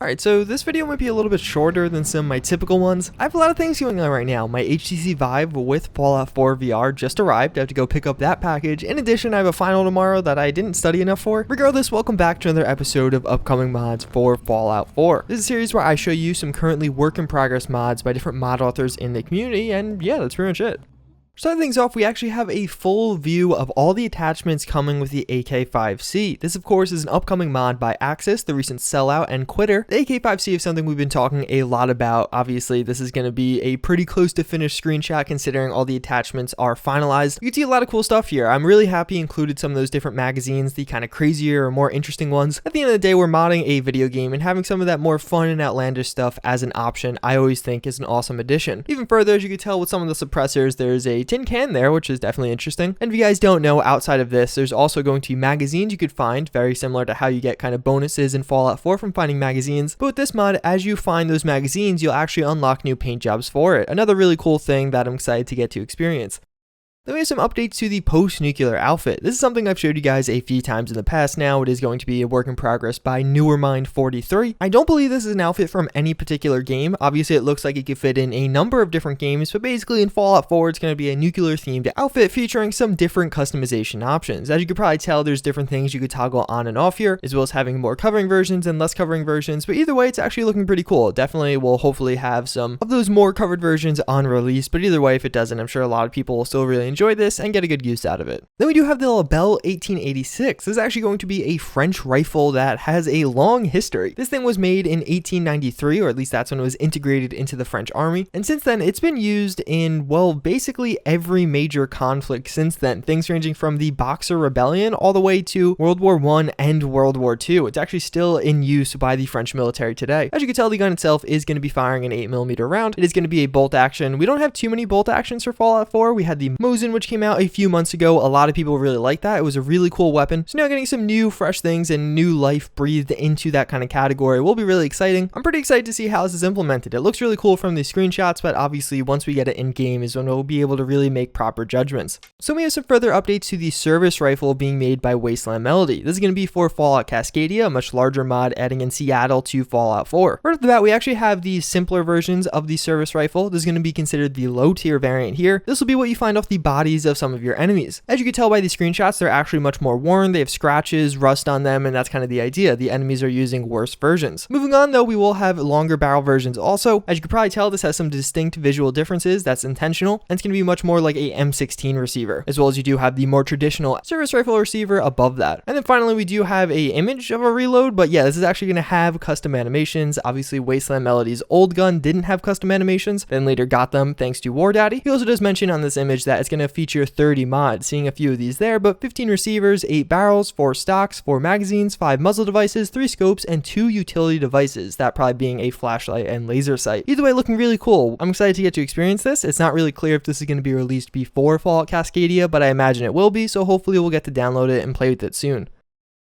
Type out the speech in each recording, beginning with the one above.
Alright, so this video might be a little bit shorter than some of my typical ones. I have a lot of things going on right now. My HTC Vive with Fallout 4 VR just arrived. I have to go pick up that package. In addition, I have a final tomorrow that I didn't study enough for. Regardless, welcome back to another episode of upcoming mods for Fallout 4. This is a series where I show you some currently work in progress mods by different mod authors in the community, and yeah, that's pretty much it. Starting things off, we actually have a full view of all the attachments coming with the AK-5C. This, of course, is an upcoming mod by Axis, the recent sellout and quitter. The AK-5C is something we've been talking a lot about. Obviously, this is going to be a pretty close to finished screenshot considering all the attachments are finalized. You can see a lot of cool stuff here. I'm really happy included some of those different magazines, the kind of crazier or more interesting ones. At the end of the day, we're modding a video game, and having some of that more fun and outlandish stuff as an option, I always think is an awesome addition. Even further, as you can tell with some of the suppressors, there's a tin can there, which is definitely interesting. And if you guys don't know, outside of this, there's also going to be magazines you could find, very similar to how you get kind of bonuses in Fallout 4 from finding magazines. But with this mod, as you find those magazines, you'll actually unlock new paint jobs for it. Another really cool thing that I'm excited to get to experience. Then we have some updates to the PostNucular outfit. This is something I've showed you guys a few times in the past now. It is going to be a work in progress by Newermind43. I don't believe this is an outfit from any particular game. Obviously, it looks like it could fit in a number of different games, but basically in Fallout 4, it's going to be a nuclear themed outfit featuring some different customization options. As you could probably tell, there's different things you could toggle on and off here, as well as having more covering versions and less covering versions, but either way, it's actually looking pretty cool. Definitely will hopefully have some of those more covered versions on release, but either way, if it doesn't, I'm sure a lot of people will still really enjoy this and get a good use out of it. Then we do have the Lebel 1886. This is actually going to be a French rifle that has a long history. This thing was made in 1893, or at least that's when it was integrated into the French army. And since then, it's been used in, well, basically every major conflict since then. Things ranging from the Boxer Rebellion all the way to World War I and World War II. It's actually still in use by the French military today. As you can tell, the gun itself is going to be firing an 8mm round. It is going to be a bolt action. We don't have too many bolt actions for Fallout 4. We had the Mosin, which came out a few months ago. A lot of people really like that. It was a really cool weapon. So now getting some new fresh things and new life breathed into that kind of category will be really exciting. I'm pretty excited to see how this is implemented. It looks really cool from the screenshots, but obviously once we get it in game is when we'll be able to really make proper judgments. So we have some further updates to the service rifle being made by Wasteland Melody. This is going to be for Fallout Cascadia, a much larger mod adding in Seattle to Fallout 4. Right off the bat, we actually have the simpler versions of the service rifle. This is going to be considered the low tier variant here. This will be what you find off the bodies of some of your enemies. As you can tell by the screenshots, they're actually much more worn. They have scratches, rust on them, and that's kind of the idea. The enemies are using worse versions. Moving on though, we will have longer barrel versions also. As you can probably tell, this has some distinct visual differences. That's intentional, and it's going to be much more like a M16 receiver, as well as you do have the more traditional service rifle receiver above that. And then finally, we do have a image of a reload, but yeah, this is actually going to have custom animations. Obviously, Wasteland Melody's old gun didn't have custom animations, then later got them thanks to War Daddy. He also does mention on this image that it's going to feature 30 mods, seeing a few of these there, but 15 receivers, 8 barrels, 4 stocks, 4 magazines, 5 muzzle devices, 3 scopes, and 2 utility devices, that probably being a flashlight and laser sight. Either way, looking really cool. I'm excited to get to experience this. It's not really clear if this is going to be released before Fallout Cascadia, but I imagine it will be, so hopefully we'll get to download it and play with it soon.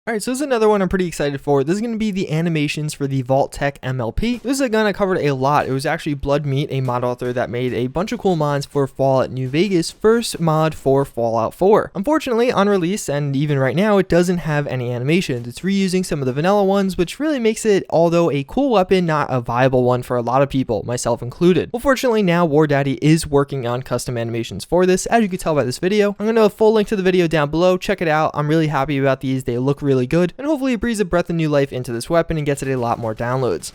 Alright, so this is another one I'm pretty excited for. This is going to be the animations for the Tec MLP. This is a gun I covered a lot. It was actually Blood Meat, a mod author that made a bunch of cool mods for Fallout New Vegas, first mod for Fallout 4. Unfortunately, on release, and even right now, it doesn't have any animations. It's reusing some of the vanilla ones, which really makes it, although a cool weapon, not a viable one for a lot of people, myself included. Well, fortunately, now War Daddy is working on custom animations for this, as you can tell by this video. I'm going to have a full link to the video down below. Check it out. I'm really happy about these. They look really good, and hopefully it breathes a breath of new life into this weapon and gets it a lot more downloads.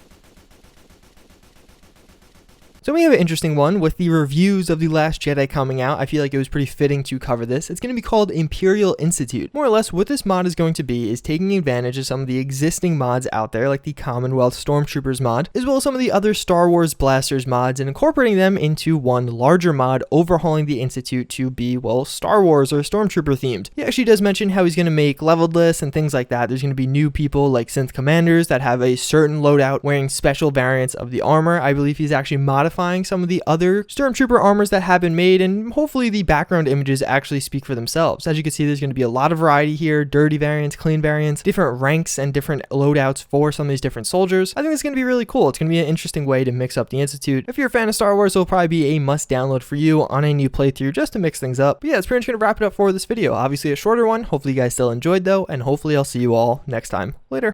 So we have an interesting one with the reviews of The Last Jedi coming out. I feel like it was pretty fitting to cover this. It's going to be called Imperial Institute. More or less what this mod is going to be is taking advantage of some of the existing mods out there, like the Commonwealth Stormtroopers mod, as well as some of the other Star Wars Blasters mods, and incorporating them into one larger mod, overhauling the Institute to be, well, Star Wars or Stormtrooper themed. He actually does mention how he's going to make leveled lists and things like that. There's going to be new people like synth commanders that have a certain loadout wearing special variants of the armor. I believe he's actually modifying some of the other Stormtrooper armors that have been made, and hopefully the background images actually speak for themselves. As you can see, there's going to be a lot of variety here, dirty variants, clean variants, different ranks and different loadouts for some of these different soldiers. I think it's going to be really cool. It's going to be an interesting way to mix up the Institute. If you're a fan of Star Wars, it'll probably be a must download for you on a new playthrough just to mix things up. But yeah, that's pretty much going to wrap it up for this video. Obviously a shorter one. Hopefully you guys still enjoyed though, and hopefully I'll see you all next time. Later.